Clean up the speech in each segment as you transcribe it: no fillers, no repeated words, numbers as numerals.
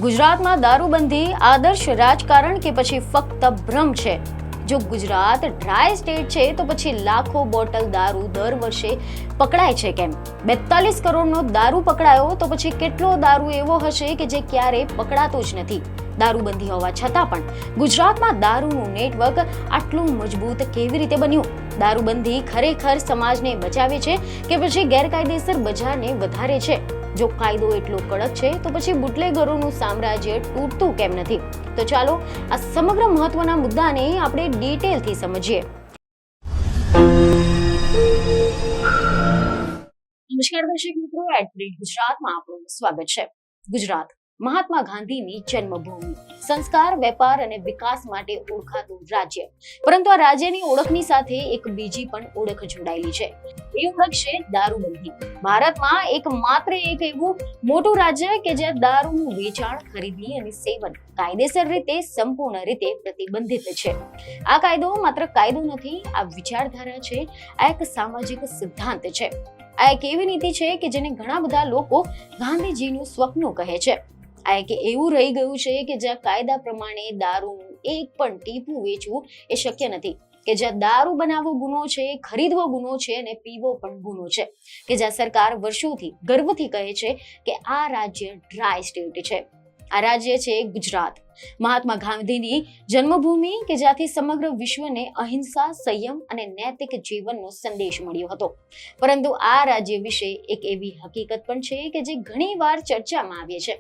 ગુજરાતમાં દારૂબંધી આદર્શ રાજકારણ કે પછી ફક્ત ભ્રમ છે? જો ગુજરાત ડ્રાય સ્ટેટ છે તો પછી લાખો બોટલ દારૂ દર વર્ષે પકડાય છે કેમ? 42 કરોડનો દારૂ પકડાયો તો પછી કેટલો દારૂ એવો હશે કે જે ક્યારેય પકડાતો જ નથી? દારૂબંધી હોવા છતાં પણ ગુજરાતમાં દારૂનું નેટવર્ક આટલું મજબૂત કેવી રીતે બન્યું? દારૂબંધી ખરેખર સમાજને બચાવે છે કે પછી ગેરકાયદેસર બજારને વધારે છે? જો કાયદો એટલો કડક છે તો પછી બુટલેગરોનું સામ્રાજ્ય તૂટતું કેમ નથી? તો ચાલો આ સમગ્ર મહત્વના મુદ્દાને આપણે ડિટેલથી સમજીએ. નમસ્કાર દર્શક મિત્રો, ગુજરાતમાં આપનું સ્વાગત છે. ગુજરાત મહાત્મા ગાંધીની જન્મભૂમિ, સંસ્કાર, વેપાર અને વિકાસ માટે ઓળખાતું રાજ્ય. પરંતુ આ રાજ્યની ઓળખની સાથે એક બીજી પણ ઓળખ જોડાયેલી છે. એ ઓળખ છે દારૂબંધી. ભારતમાં એકમાત્ર એક એવું મોટું રાજ્ય કે જ્યાં દારૂનું વેચાણ, ખરીદી અને સેવન કાયદેસર રીતે સંપૂર્ણ રીતે પ્રતિબંધિત છે. આ કાયદો માત્ર કાયદો નથી, આ વિચારધારા છે, આ એક સામાજિક સિદ્ધાંત છે. આ એક એવી નીતિ છે કે જેને ઘણા બધા લોકો ગાંધીજીનું સ્વપ્ન કહે છે. આ એક એવું રહી ગયું છે કે જ્યાં કાયદા પ્રમાણે દારૂનું એક પણ ટીપું વેચવું એ શક્ય નથી, કે જ્યાં દારૂ બનાવવો ગુનો છે, ખરીદવો ગુનો છે અને પીવો પણ ગુનો છે, કે જ્યાં સરકાર વર્ષોથી ગર્વથી કહે છે કે આ રાજ્ય ડ્રાય સ્ટેટ છે. આ રાજ્ય છે ગુજરાત, મહાત્મા ગાંધીની જન્મભૂમિ, કે જ્યાંથી સમગ્ર વિશ્વને અહિંસા, સંયમ અને નૈતિક જીવનનો સંદેશ મળ્યો હતો. પરંતુ આ રાજ્ય વિશે એક એવી હકીકત પણ છે કે જે ઘણીવાર ચર્ચામાં આવે છે,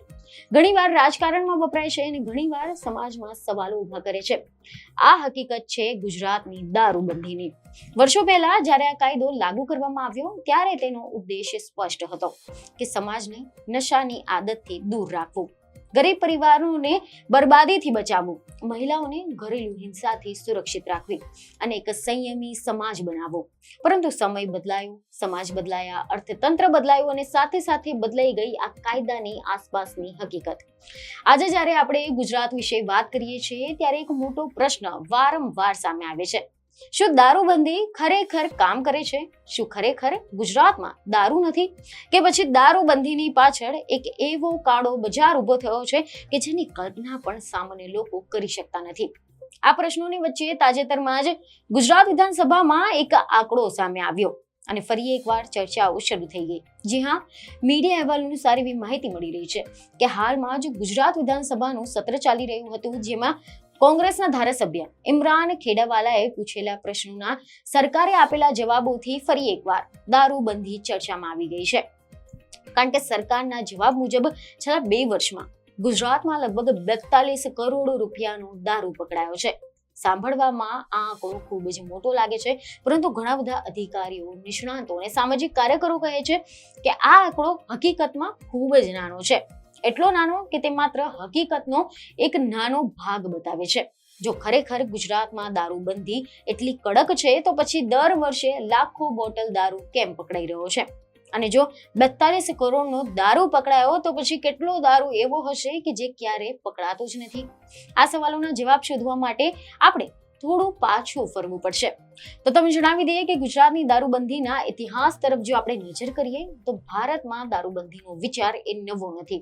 ઘણીવાર રાજકારણમાં વપરાય છે અને ઘણીવાર સમાજમાં સવાલો ઊભા કરે છે. આ હકીકત છે ગુજરાતની દારૂબંધીની. વર્ષો પહેલા જ્યારે આ કાયદો લાગુ કરવામાં આવ્યો ત્યારે તેનો ઉદ્દેશ્ય સ્પષ્ટ હતો કે સમાજને નશાની આદતથી દૂર રાખવું, ગરીબ પરિવારોને બરબાદીથી બચાવવું, મહિલાઓને ઘરેલું હિંસાથી સુરક્ષિત રાખવી અને એક સંયમી સમાજ બનાવવો. પરંતુ સમય બદલાયો, સમાજ બદલાયા, અર્થતંત્ર બદલાયું અને સાથે સાથે બદલાઈ ગઈ આ કાયદાની આસપાસની હકીકત. આજે જ્યારે આપણે ગુજરાત વિશે વાત કરીએ છીએ ત્યારે એક મોટો પ્રશ્ન વારંવાર સામે આવે છે: શું દારૂબંધી ખરેખર કામ કરે છે? શું ખરેખર ગુજરાતમાં દારૂ નથી? કે પછી દારૂબંધીની પાછળ એક એવો કાળો બજાર ઉભો થયો છે કે જેની કલ્પના પણ સામાન્ય લોકો કરી શકતા નથી? આ પ્રશ્નોની વચ્ચે તાજેતરમાં જ ગુજરાત વિધાનસભામાં એક આંકડો સામે આવ્યો અને ફરી એકવાર ચર્ચાઓ શરૂ થઈ ગઈ. જી હા, મીડિયા અહેવાલ અનુસાર એવી માહિતી મળી રહી છે કે હાલમાં જ ગુજરાત વિધાનસભાનું સત્ર ચાલી રહ્યું હતું, જેમાં કોંગ્રેસના ધારાસભ્ય ઇમરાન ખેડાવાલાએ પૂછેલા પ્રશ્નોના સરકારે આપેલા જવાબોથી ફરી એકવાર દારૂબંધી ચર્ચામાં આવી ગઈ છે. કારણ કે સરકારના જવાબ મુજબ છેલ્લા 2 વર્ષમાં ગુજરાતમાં લગભગ 42 કરોડ રૂપિયાનો દારૂ પકડાયો છે. સાંભળવામાં આ આંકડો ખૂબ જ મોટો લાગે છે, પરંતુ ઘણા બધા અધિકારીઓ, નિષ્ણાતો અને સામાજિક કાર્યકરો કહે છે કે આ આંકડો હકીકતમાં ખૂબ જ નાનો છે. એટલો નાનો કે તે માત્ર હકીકતનો એક નાનો ભાગ બતાવે છે. જો ખરેખર ગુજરાતમાં દારૂબંધી એટલી કડક છે તો પછી દર વર્ષે લાખો બોટલ દારૂ કેમ પકડાઈ રહ્યો છે? અને જો 42 કરોડનો દારૂ પકડાયો તો પછી કેટલો દારૂ એવો હશે કે જે ક્યારે પકડાતો જ નથી? આ સવાલોના જવાબ શોધવા માટે આપણે થોડું પાછું ફરવું પડશે. તો તમે જણાવી દઈએ કે ગુજરાતની દારૂબંધીના ઇતિહાસ તરફ જો આપણે નજર કરીએ તો ભારતમાં દારૂબંધીનો વિચાર એ નવો નથી.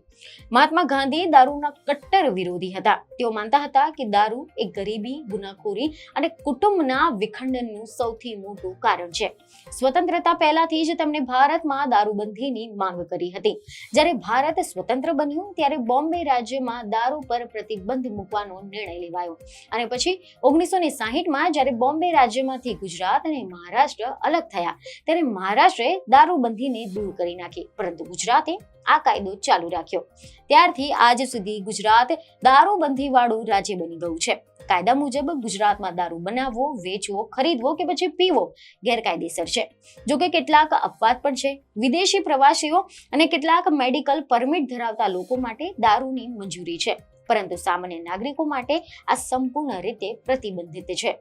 મહાત્મા ગાંધી દારૂના કટ્ટર વિરોધી હતા. તેઓ માનતા હતા કે દારૂ એ ગરીબી, ગુનાખોરી અને કુટુંબના વિખંડનનું સૌથી મોટું કારણ છે. સ્વતંત્રતા પહેલાથી જ તેમણે ભારતમાં દારૂબંધીની માંગ કરી હતી. જ્યારે ભારત સ્વતંત્ર બન્યું ત્યારે બોમ્બે રાજ્યમાં દારૂ પર પ્રતિબંધ મૂકવાનો નિર્ણય લેવાયો અને પછી 1960માં જ્યારે બોમ્બે રાજ્યમાં ગુજરાત અને મહારાષ્ટ્ર અલગ થયા ત્યારે મહારાષ્ટ્રે દારૂબંધીને દૂર કરી નાખી, પરંતુ ગુજરાતે આ કાયદો ચાલુ રાખ્યો. ત્યારથી આજ સુધી ગુજરાત દારૂબંધી વાળું રાજ્ય બની ગયું છે. કાયદા મુજબ ગુજરાતમાં દારૂ બનાવવો, વેચવો, ખરીદવો કે પછી પીવો ગેરકાયદેસર છે. જોકે કેટલાક અપવાદ પણ છે. વિદેશી પ્રવાસીઓ અને કેટલાક મેડિકલ પરમિટ ધરાવતા લોકો માટે દારૂની મંજૂરી છે, પરંતુ સામાન્ય નાગરિકો માટે આ સંપૂર્ણ રીતે પ્રતિબંધિત છે.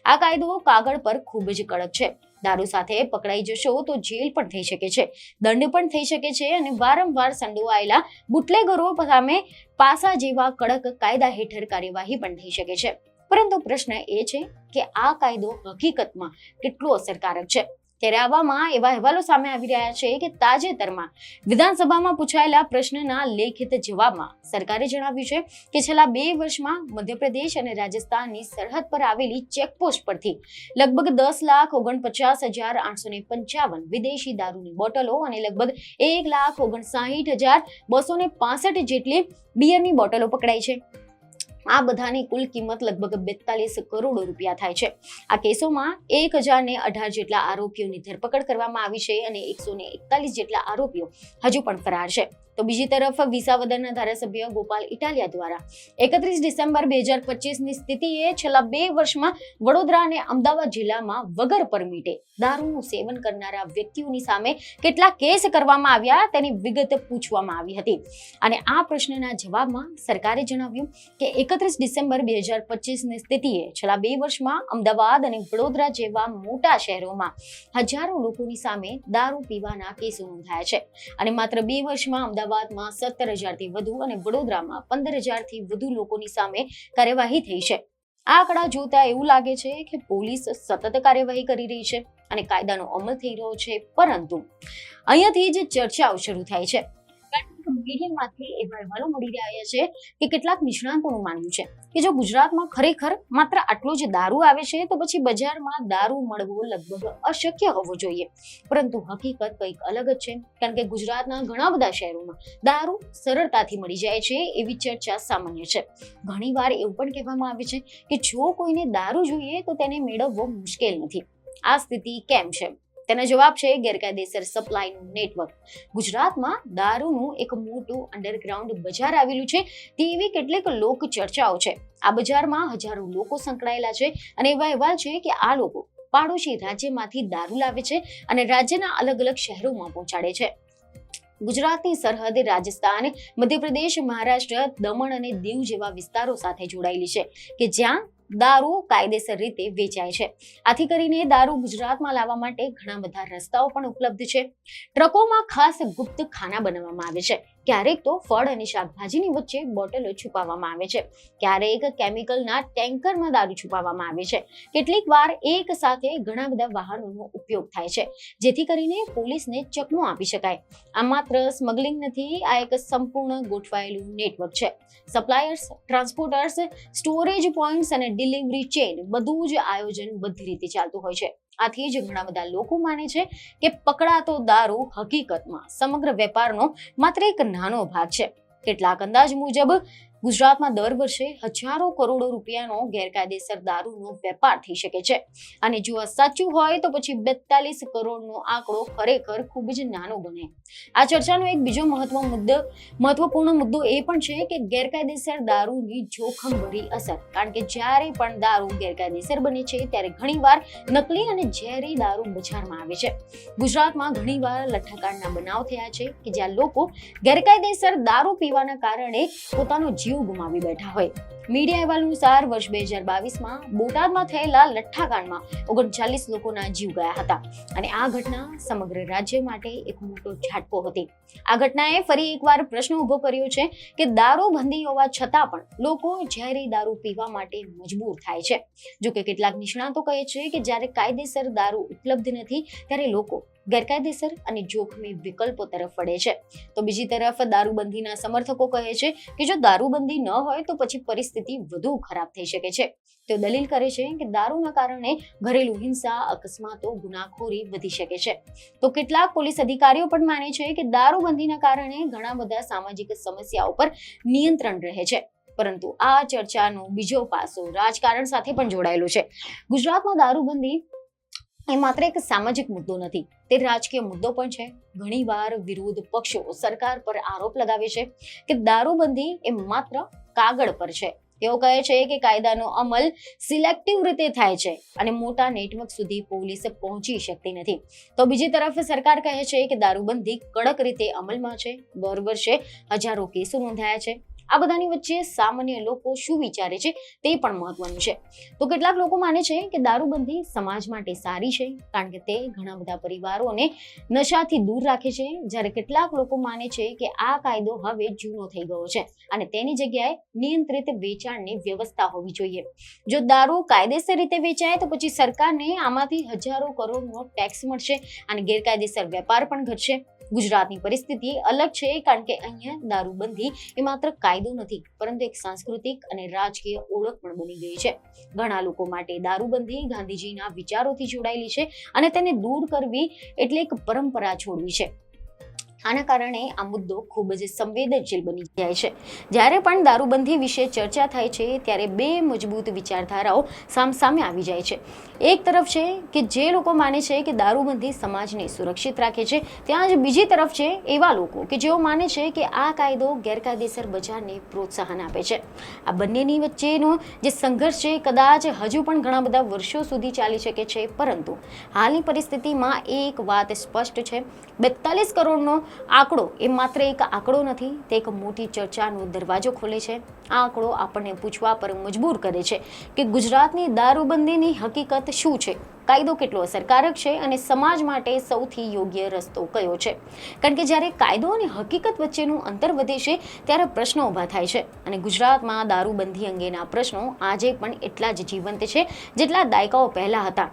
આ કાયદો કાગળ પર ખૂબ જ કડક છે. દારૂ સાથે પકડાઈ જશો તો જેલ પણ થઈ શકે છે, દંડ પણ થઈ શકે છે અને વારંવાર સંડોવાયેલા બુટલેગરો સામે પાસા જેવા કડક કાયદા હેઠળ કાર્યવાહી પણ થઈ શકે છે. પરંતુ પ્રશ્ન એ છે કે આ કાયદો હકીકતમાં કેટલો અસરકારક છે? ત્યારે આવામાં એવા અહેવાલો સામે આવી રહ્યા છે કે તાજેતરમાં વિધાનસભામાં પૂછાયેલા પ્રશ્નના લેખિત જવાબમાં સરકારે જણાવ્યું છે કે છેલ્લા 2 વર્ષમાં મધ્યપ્રદેશ અને રાજસ્થાનની સરહદ પર આવેલી ચેકપોસ્ટ પરથી લગભગ 10,49,855 વિદેશી દારૂની બોટલો અને લગભગ 1,59,265 જેટલી બિયરની બોટલો પકડાઈ છે. આ બધાની કુલ કિંમત લગભગ 42 કરોડ રૂપિયા થાય છે. આ કેસોમાં 1,018 જેટલા આરોપીઓની ધરપકડ કરવામાં આવી છે અને 141 જેટલા આરોપીઓ હજુ પણ ફરાર છે. તો બીજી તરફ વિસાવદરના ધારાસભ્ય ગોપાલ ઇટાલિયા દ્વારા 31 ડિસેમ્બર 2025ની સ્થિતિએ છેલ્લા 2 વર્ષમાં વડોદરા અને અમદાવાદ જિલ્લામાં વગર પરમિટે દારૂનું સેવન કરનારા વ્યક્તિઓની સામે કેટલા કેસ કરવામાં આવ્યા તેની વિગત પૂછવામાં આવી હતી. અને આ પ્રશ્નના જવાબમાં સરકારે જણાવ્યું કે 31 ડિસેમ્બર 2025ની સ્થિતિએ છેલ્લા 2 વર્ષમાં અમદાવાદ અને વડોદરા જેવા મોટા શહેરોમાં હજારો લોકોની સામે દારૂ પીવાના કેસો નોંધાયા છે અને માત્ર 2 વર્ષમાં અમદાવાદમાં 17,000થી વધુ અને વડોદરામાં 15,000થી વધુ લોકોની સામે કાર્યવાહી થઈ છે. આ આંકડા જોતા એવું લાગે છે કે પોલીસ સતત કાર્યવાહી કરી રહી છે અને કાયદાનો અમલ થઈ રહ્યો છે, પરંતુ અહીંયાથી જ ચર્ચાઓ શરૂ થાય છે. મીડિયામાંથી એવા અહેવાલો મળી રહ્યા છે કે કેટલાક નિષ્ણાતોનું માનવું છે કે જો ગુજરાતમાં ખરેખર માત્ર આટલો જ દારૂ આવે છે તો પછી બજારમાં દારૂ મળવો લગભગ અશક્ય હોવો જોઈએ. પરંતુ હકીકત કંઈક અલગ જ છે, કારણ કે ગુજરાતના ઘણા બધા શહેરોમાં દારૂ સરળતાથી મળી જાય છે એવી ચર્ચા સામાન્ય છે. ઘણીવાર એવું પણ કહેવામાં આવે છે કે જો કોઈને દારૂ જોઈએ તો તેને મેળવવો મુશ્કેલ નથી. આ સ્થિતિ કેમ છે? તેનો જવાબ છે ગેરકાયદેસર સપ્લાયનું નેટવર્ક. ગુજરાતમાં દારૂનું એક મોટું અંડરગ્રાઉન્ડ બજાર આવેલું છે તેવી કેટલીક લોક ચર્ચાઓ છે. આ બજારમાં હજારો લોકો સંકળાયેલા છે અને એવા અહેવાલ છે કે આ લોકો પાડોશી રાજ્યમાંથી દારૂ લાવે છે અને રાજ્યના અલગ અલગ શહેરોમાં પહોંચાડે છે. ગુજરાતની સરહદ રાજસ્થાન, મધ્યપ્રદેશ, મહારાષ્ટ્ર, દમણ અને દીવ જેવા વિસ્તારો સાથે જોડાયેલી છે કે જ્યાં દારૂ કાયદેસર રીતે વેચાય છે. આથી કરીને દારૂ ગુજરાતમાં લાવવા માટે ઘણા બધા રસ્તાઓ પણ ઉપલબ્ધ છે. ટ્રકોમાં ખાસ ગુપ્ત ખાના બનાવવામાં આવે છે. ક્યારેક તો ફળ અને શાકભાજીની વચ્ચે બોટલો છુપાવવામાં આવે છે. ક્યારેક કેમિકલના ટેન્કરમાં દારૂ છુપાવવામાં આવે છે. કેટલીક વાર એક સાથે ઘણા બધા વાહનોનો ઉપયોગ થાય છે, જેથી કરીને પોલીસને ચકમો આપી શકાય. આ માત્ર સ્મગલિંગ નથી, આ એક સંપૂર્ણ ગોઠવાયેલું નેટવર્ક છે. સપ્લાયર્સ, ટ્રાન્સપોર્ટર્સ, સ્ટોરેજ પોઈન્ટ્સ અને ડિલિવરી ચેન બધું જ આયોજનબદ્ધ રીતે ચાલતું હોય છે. આથી જ ઘણા બધા લોકો માને છે કે પકડાતો દારૂ હકીકતમાં સમગ્ર વેપારનો માત્ર એક નાનો ભાગ છે. કેટલાક અંદાજ મુજબ ગુજરાતમાં દર વર્ષે હજારો કરોડો રૂપિયાનો ગેરકાયદેસર દારૂનો વેપાર થઈ શકે છે. અને જો આ સાચું હોય તો પછી 42 કરોડનો આંકડો ખરેખર ખૂબ જ નાનો બને. આ ચર્ચાનો એક બીજો મહત્વપૂર્ણ મુદ્દો એ પણ છે કે ગેરકાયદેસર દારૂની જોખમભરી અસર. કારણ કે જ્યારે પણ દારૂ ગેરકાયદેસર બને છે ત્યારે ઘણીવાર નકલી અને ઝેરી દારૂ બજારમાં આવે છે. ગુજરાતમાં ઘણીવાર લઠ્ઠાકાંડના બનાવ થયા છે કે જ્યાં લોકો ગેરકાયદેસર દારૂ પીવાના કારણે પોતાનો જીવ ગુમાવી બેઠા હોય. મીડિયા અહેવાલ અનુસાર વર્ષ 2022માં બોટાદમાં થયેલા લઠ્ઠાકાંડમાં 39 લોકોના જીવ ગયા હતા અને આ ઘટના સમગ્ર રાજ્ય માટે એક મોટો ઝાટકો હતી. આ ઘટનાએ ફરી એકવાર પ્રશ્ન ઉભો કર્યો છે કે દારૂબંધી હોવા છતાં પણ લોકો ઝેરી દારૂ પીવા માટે મજબૂર થાય છે. જો કે કેટલાક નિષ્ણાતો કહે છે કે જ્યારે કાયદેસર દારૂ ઉપલબ્ધ નથી ત્યારે લોકો ગેરકાયદેસર અને જોખમી વિકલ્પો તરફ વળે છે. તો બીજી તરફ દારૂબંધીના સમર્થકો કહે છે કે જો દારૂબંધી ન હોય તો પછી પરિસ્થિતિ વધુ ખરાબ થઈ શકે છે. તેઓ દલીલ કરે છે કે દારૂના કારણે ઘરેલું હિંસા, અકસ્માતો, ગુનાખોરી વધી શકે છે. તો કેટલાક પોલીસ અધિકારીઓ પણ માને છે કે દારૂબંધીના કારણે ઘણા બધા સામાજિક સમસ્યાઓ પર નિયંત્રણ રહે છે. પરંતુ આ ચર્ચાનો બીજો પાસો રાજકારણ સાથે પણ જોડાયેલો છે. ગુજરાતમાં દારૂબંધી એ માત્ર એક સામાજિક મુદ્દો નથી, તે રાજકીય મુદ્દો પણ છે. ઘણીવાર વિરોધ પક્ષો સરકાર પર આરોપ લગાવે છે કે દારૂબંધી એ માત્ર કાગળ પર છે. તેઓ કહે છે કે કાયદાનો અમલ સિલેક્ટિવ રીતે થાય છે અને મોટા નેટવર્ક સુધી પોલીસ પહોંચી શકતી નથી. તો બીજી તરફ સરકાર કહે છે કે દારૂબંધી કડક રીતે અમલમાં છે. દર વર્ષે હજારો કેસો નોંધાયા છે. આ બધાની વચ્ચે સામાન્ય લોકો શું વિચારે છે તે પણ મહત્વનું છે. તો કેટલાક લોકો માને છે કે દારૂબંધી સમાજ માટે સારી છે કારણ કે તે ઘણા બધા પરિવારોને નશાથી દૂર રાખે છે, જ્યારે કેટલાક લોકો માને છે કે આ કાયદો હવે જૂનો થઈ ગયો છે અને તેની જગ્યાએ નિયંત્રિત વેચાણની વ્યવસ્થા હોવી જોઈએ. જો દારૂ કાયદેસર રીતે વેચાય તો પછી સરકારને આમાંથી હજારો કરોડનો ટેક્સ મળશે અને ગેરકાયદેસર વેપાર પણ ઘટશે. ગુજરાતની પરિસ્થિતિ અલગ છે કારણ કે અહીંયા દારૂબંધી એ માત્ર કાયદો નથી પરંતુ એક સાંસ્કૃતિક અને રાજકીય ઓળખ પણ બની ગઈ છે. ઘણા લોકો માટે દારૂબંધી ગાંધીજીના વિચારોથી જોડાયેલી છે અને તેને દૂર કરવી એટલે એક પરંપરા છોડવી છે. આના કારણે આ મુદ્દો ખૂબ જ સંવેદનશીલ બની જાય છે. જ્યારે પણ દારૂબંધી વિશે ચર્ચા થાય છે ત્યારે બે મજબૂત વિચારધારાઓ સામસામે આવી જાય છે. એક તરફ છે કે જે લોકો માને છે કે દારૂબંધી સમાજને સુરક્ષિત રાખે છે, ત્યાં જ બીજી તરફ છે એવા લોકો કે જેઓ માને છે કે આ કાયદો ગેરકાયદેસર બજારને પ્રોત્સાહન આપે છે. આ બંનેની વચ્ચેનો જે સંઘર્ષ છે કદાચ હજુ પણ ઘણા બધા વર્ષો સુધી ચાલી શકે છે, પરંતુ હાલની પરિસ્થિતિમાં એક વાત સ્પષ્ટ છે: 42 કરોડનો આંકડો એ માત્ર એક આંકડો નથી, તે એક મોટી ચર્ચાનો દરવાજો ખોલે છે. આ આંકડો આપણને પૂછવા પર મજબૂર કરે છે કે ગુજરાતની દારૂબંધીની હકીકત શું છે, કાયદો કેટલો અસરકારક છે અને સમાજ માટે સૌથી યોગ્ય રસ્તો કયો છે. કારણ કે જ્યારે કાયદો અને હકીકત વચ્ચેનું અંતર વધે છે ત્યારે પ્રશ્નો ઊભા થાય છે અને ગુજરાતમાં દારૂબંધી અંગેના પ્રશ્નો આજે પણ એટલા જ જીવંત છે જેટલા દાયકાઓ પહેલા હતા.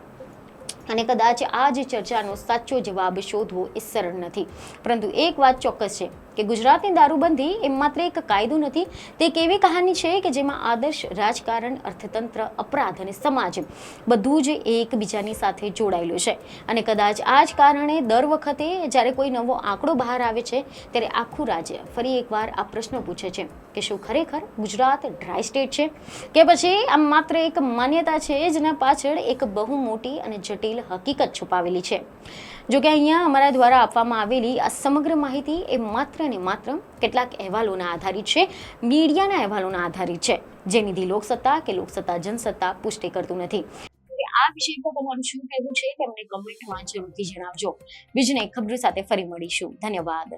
અને કદાચ આ જ ચર્ચાનો સાચો જવાબ શોધવો એ સરળ નથી, પરંતુ એક વાત ચોક્કસ છે કે ગુજરાતની દારૂબંધી એ માત્ર એક કાયદો નથી, તે એક એવી કહાની છે કે જેમાં આદર્શ, રાજકારણ, અર્થતંત્ર, અપરાધ અને સમાજ બધું જ એકબીજાની સાથે જોડાયેલું છે. અને કદાચ આ જ કારણે દર વખતે જ્યારે કોઈ નવો આંકડો બહાર આવે છે ત્યારે આખું રાજ્ય ફરી એકવાર આ પ્રશ્ન પૂછે છે કે શું ખરેખર ગુજરાત ડ્રાય સ્ટેટ છે કે પછી આ માત્ર એક માન્યતા છે જેના પાછળ એક બહુ મોટી અને જટિલ હકીકત છુપાવેલી છે. જો કે અહીંયા અમારા દ્વારા આપવામાં આવેલી આ સમગ્ર માહિતી એ માત્ર ને માત્ર કેટલાક અહેવાલોના આધારિત છે, મીડિયાના અહેવાલોના આધારિત છે, જેની લોકસત્તા કે લોકસત્તા જનસત્તા પુષ્ટિ કરતું નથી. આ વિષય પર તમારું શું કહેવું છે તેમને કમેન્ટમાં જરૂરથી જણાવજો. બીજી એક ખબર સાથે ફરી મળીશું. ધન્યવાદ.